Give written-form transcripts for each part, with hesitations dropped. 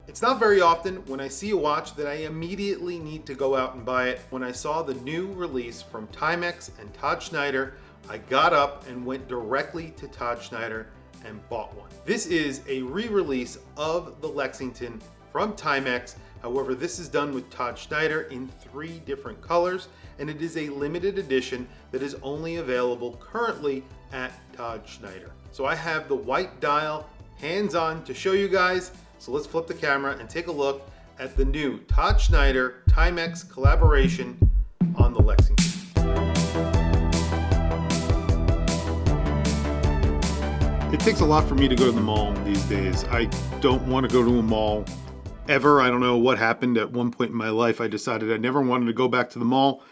It's not very often when I see a watch that I immediately need to go out and buy it. When I saw the new release from Timex and Todd Schneider, I got up and went directly to Todd Schneider and bought one. This is a re-release of the Lexington from Timex. However, this is done with Todd Schneider in 3 different colors, and it is a limited edition that is only available currently at Todd Schneider. So I have the white dial hands-on to show you guys. So let's flip the camera and take a look at the new Todd Schneider Timex collaboration on the Lexington. It takes a lot for me to go to the mall these days. I don't want to go to a mall ever. I don't know what happened. At one point in my life, I decided I never wanted to go back to the mall.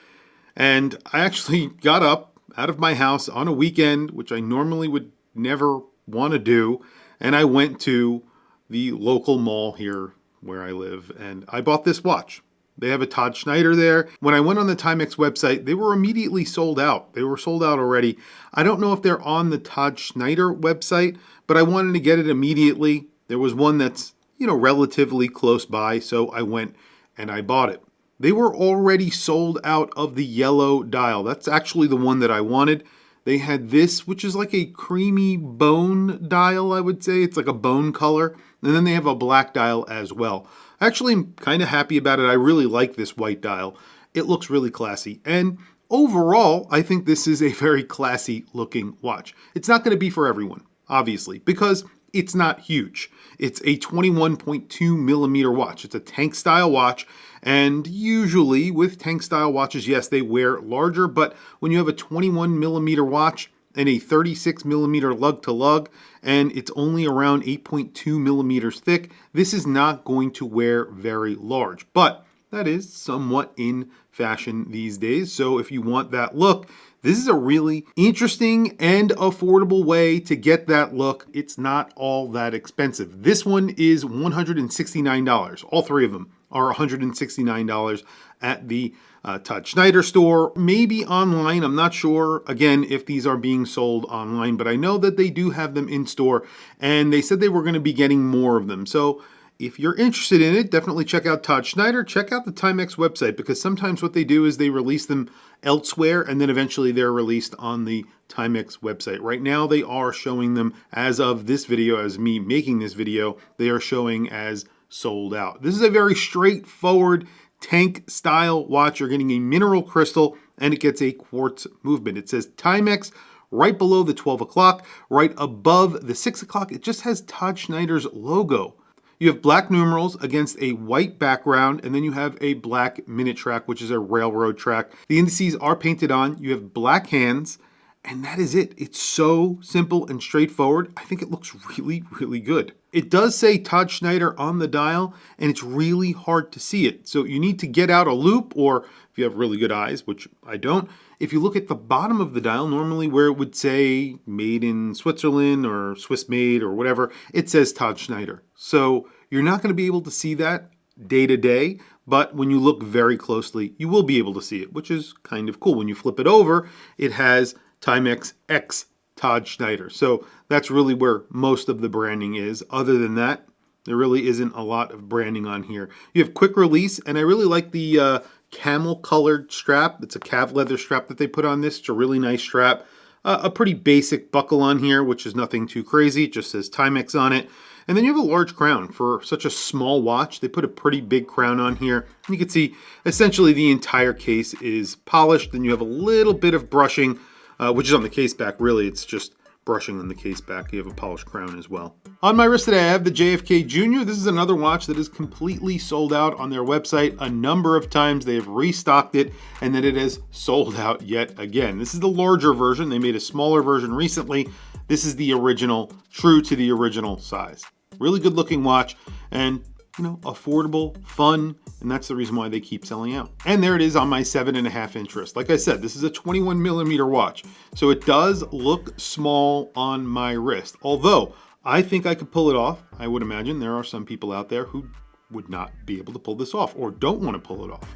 And I actually got up out of my house on a weekend, which I normally would never want to do. And I went to the local mall here where I live, and I bought this watch. They have a Todd Schneider there. When I went on the Timex website, they were immediately sold out. They were sold out already. I don't know if they're on the Todd Schneider website, but I wanted to get it immediately. There was one that's, relatively close by, so I went and I bought it. They were already sold out of the yellow dial. That's actually the one that I wanted. They had this, which is like a creamy bone dial, I would say. It's like a bone color. And then they have a black dial as well. Actually, I'm kind of happy about it. I really like this white dial. It looks really classy. And overall, I think this is a very classy looking watch. It's not going to be for everyone, obviously, because it's not huge. It's a 21.2 millimeter watch. It's a tank style watch. And usually with tank style watches, yes, they wear larger, but when you have a 21 millimeter watch and a 36 millimeter lug to lug, and it's only around 8.2 millimeters thick, this is not going to wear very large, but that is somewhat in fashion these days. So if you want that look, this is a really interesting and affordable way to get that look. It's not all that expensive. This one is $169. All 3 of them are $169 at the Todd Schneider store, maybe online. I'm not sure, again, if these are being sold online, but I know that they do have them in store, and they said they were going to be getting more of them. So if you're interested in it, definitely check out Todd Schneider. Check out the Timex website, because sometimes what they do is they release them elsewhere, and then eventually they're released on the Timex website. Right now, they are showing them, as of this video, as me making this video, they are showing as sold out. This is a very straightforward tank style watch. You're getting a mineral crystal, and it gets a quartz movement. It says Timex right below the 12 o'clock, right above the 6 o'clock. It just has Todd Schneider's logo. You have black numerals against a white background, and then you have a black minute track, which is a railroad track. The indices are painted on. You have black hands, and that is it. It's so simple and straightforward. I think it looks really, really good. It does say Todd Schneider on the dial, and it's really hard to see it. So you need to get out a loop, or if you have really good eyes, which I don't, if you look at the bottom of the dial, normally where it would say made in Switzerland or Swiss made or whatever, it says Todd Schneider. So you're not going to be able to see that day to day, but when you look very closely, you will be able to see it, which is kind of cool. When you flip it over, it has Timex X Todd Schneider. So that's really where most of the branding is. Other than that, there really isn't a lot of branding on here. You have quick release, and I really like the camel colored strap. It's a calf leather strap that they put on this. It's a really nice strap. A pretty basic buckle on here, which is nothing too crazy. It just says Timex on it. And then you have a large crown. For such a small watch, they put a pretty big crown on here. You can see essentially the entire case is polished. Then you have a little bit of brushing, which is on the case back. Really, it's just brushing on the case back. You have a polished crown as well. On my wrist today, I have the JFK Jr. This is another watch that is completely sold out on their website a number of times. They have restocked it, and then it has sold out yet again. This is the larger version. They made a smaller version recently. This is the original, true to the original size. Really good looking watch, and affordable, fun, and that's the reason why they keep selling out. And there it is on my 7.5 inch wrist. Like I said, this is a 21 millimeter watch, so it does look small on my wrist. Although I think I could pull it off. I would imagine there are some people out there who would not be able to pull this off or don't want to pull it off.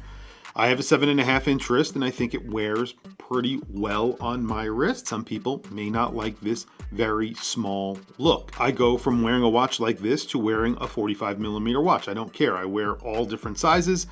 I have a 7.5-inch wrist, and I think it wears pretty well on my wrist. Some people may not like this very small look. I go from wearing a watch like this to wearing a 45mm watch. I don't care. I wear all different sizes.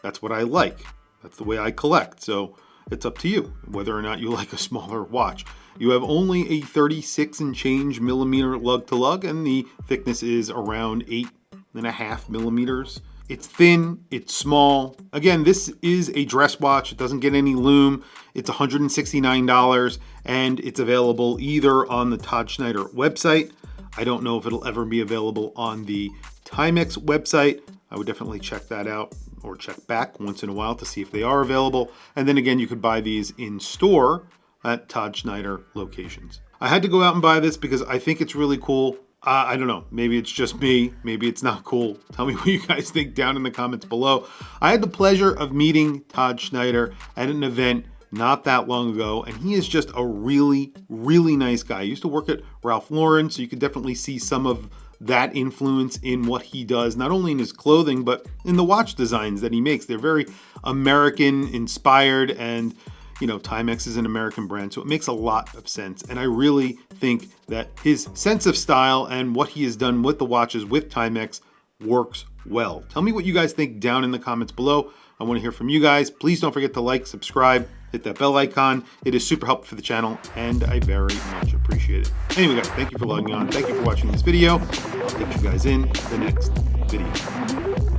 That's what I like. That's the way I collect. So it's up to you whether or not you like a smaller watch. You have only a 36 and change millimeter lug to lug, and the thickness is around 8.5 millimeters. It's thin, it's small. Again, this is a dress watch. It doesn't get any lume. It's $169, and it's available either on the Todd Schneider website. I don't know if it'll ever be available on the Timex website. I would definitely check that out, or check back once in a while to see if they are available. And then again, you could buy these in store at Todd Schneider locations. I had to go out and buy this because I think it's really cool. I don't know, maybe it's just me, maybe it's not cool. Tell me what you guys think down in the comments below. I had the pleasure of meeting Todd Schneider at an event not that long ago, and he is just a really, really nice guy. He used to work at Ralph Lauren, so you could definitely see some of that influence in what he does, not only in his clothing, but in the watch designs that he makes. They're very American inspired, and you know, Timex is an American brand, so it makes a lot of sense. And I really think that his sense of style and what he has done with the watches with Timex works well. Tell me what you guys think down in the comments below. I want to hear from you guys. Please don't forget to like, subscribe, hit that bell icon. It is super helpful for the channel, and I very much appreciate it. Anyway, guys, thank you for logging on. Thank you for watching this video. I'll catch you guys in the next video.